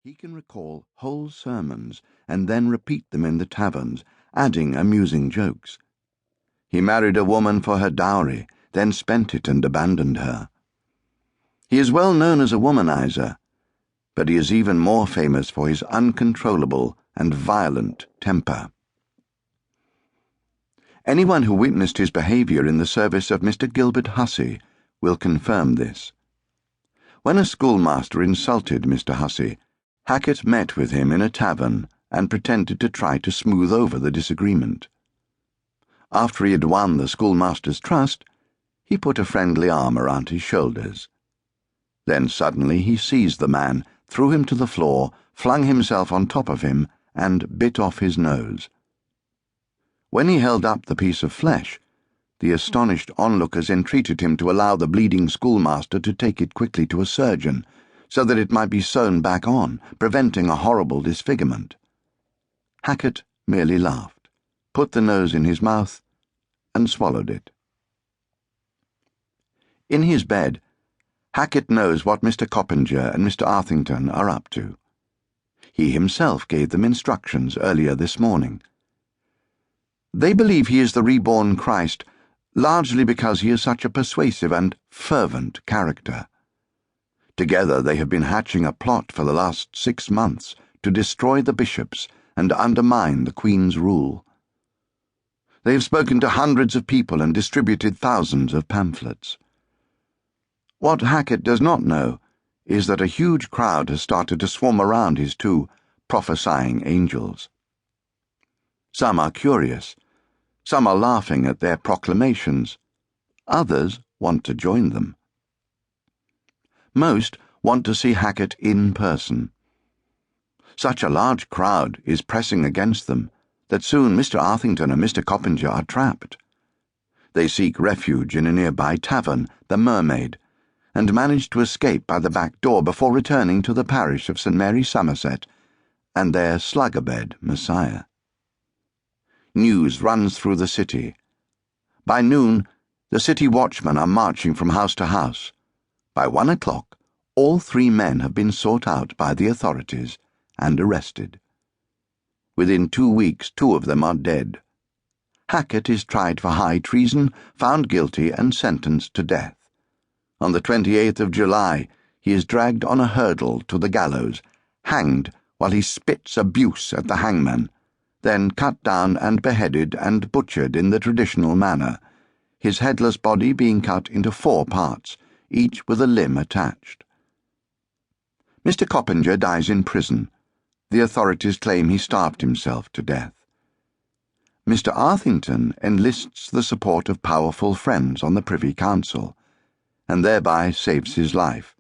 He can recall whole sermons and then repeat them in the taverns, adding amusing jokes. He married a woman for her dowry, then spent it and abandoned her. He is well known as a womanizer, but he is even more famous for his uncontrollable and violent temper. Anyone who witnessed his behaviour in the service of Mr. Gilbert Hussey will confirm this. When a schoolmaster insulted Mr. Hussey, Hackett met with him in a tavern and pretended to try to smooth over the disagreement. After he had won the schoolmaster's trust, he put a friendly arm around his shoulders. Then suddenly he seized the man, threw him to the floor, flung himself on top of him, and bit off his nose. When he held up the piece of flesh, the astonished onlookers entreated him to allow the bleeding schoolmaster to take it quickly to a surgeon, so that it might be sewn back on, preventing a horrible disfigurement. Hackett merely laughed, put the nose in his mouth, and swallowed it. In his bed, Hackett knows what Mr. Coppinger and Mr. Arthington are up to. He himself gave them instructions earlier this morning. They believe he is the reborn Christ, largely because he is such a persuasive and fervent character. Together they have been hatching a plot for the last 6 months to destroy the bishops and undermine the Queen's rule. They have spoken to hundreds of people and distributed thousands of pamphlets. What Hackett does not know is that a huge crowd has started to swarm around his 2 prophesying angels. Some are curious, some are laughing at their proclamations, others want to join them. Most want to see Hackett in person. Such a large crowd is pressing against them that soon Mr. Arthington and Mr. Coppinger are trapped. They seek refuge in a nearby tavern, the Mermaid, and manage to escape by the back door before returning to the parish of St. Mary Somerset and their slug-a-bed Messiah. News runs through the city. By noon, the city watchmen are marching from house to house. By 1 o'clock, all 3 men have been sought out by the authorities and arrested. Within 2 weeks, 2 of them are dead. Hackett is tried for high treason, found guilty, and sentenced to death. On the 28th of July, he is dragged on a hurdle to the gallows, hanged while he spits abuse at the hangman, then cut down and beheaded and butchered in the traditional manner, his headless body being cut into 4 parts, each with a limb attached. Mr. Coppinger dies in prison. The authorities claim he starved himself to death. Mr. Arthington enlists the support of powerful friends on the Privy Council, and thereby saves his life,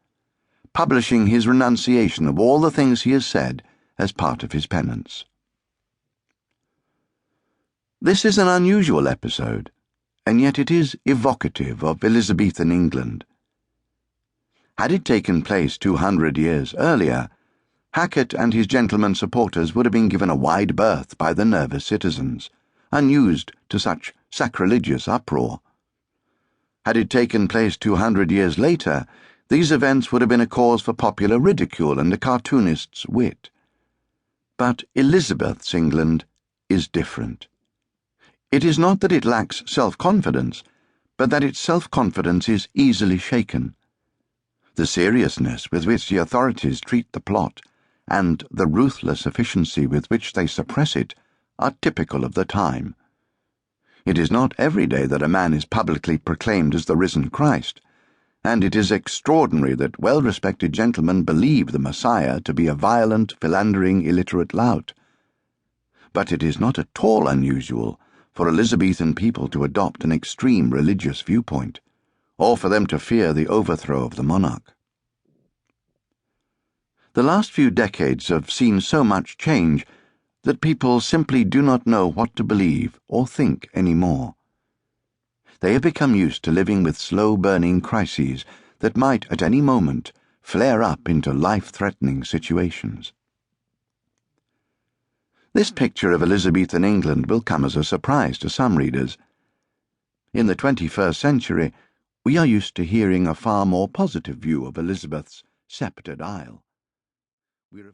publishing his renunciation of all the things he has said as part of his penance. This is an unusual episode, and yet it is evocative of Elizabethan England. Had it taken place 200 years earlier, Hackett and his gentleman supporters would have been given a wide berth by the nervous citizens, unused to such sacrilegious uproar. Had it taken place 200 years later, these events would have been a cause for popular ridicule and a cartoonist's wit. But Elizabeth's England is different. It is not that it lacks self-confidence, but that its self-confidence is easily shaken. The seriousness with which the authorities treat the plot and the ruthless efficiency with which they suppress it are typical of the time. It is not every day that a man is publicly proclaimed as the risen Christ, and it is extraordinary that well-respected gentlemen believe the Messiah to be a violent, philandering, illiterate lout. But it is not at all unusual for Elizabethan people to adopt an extreme religious viewpoint, or for them to fear the overthrow of the monarch. The last few decades have seen so much change that people simply do not know what to believe or think anymore. They have become used to living with slow-burning crises that might at any moment flare up into life-threatening situations. This picture of Elizabethan England will come as a surprise to some readers. In the 21st century, we are used to hearing a far more positive view of Elizabeth's sceptred isle.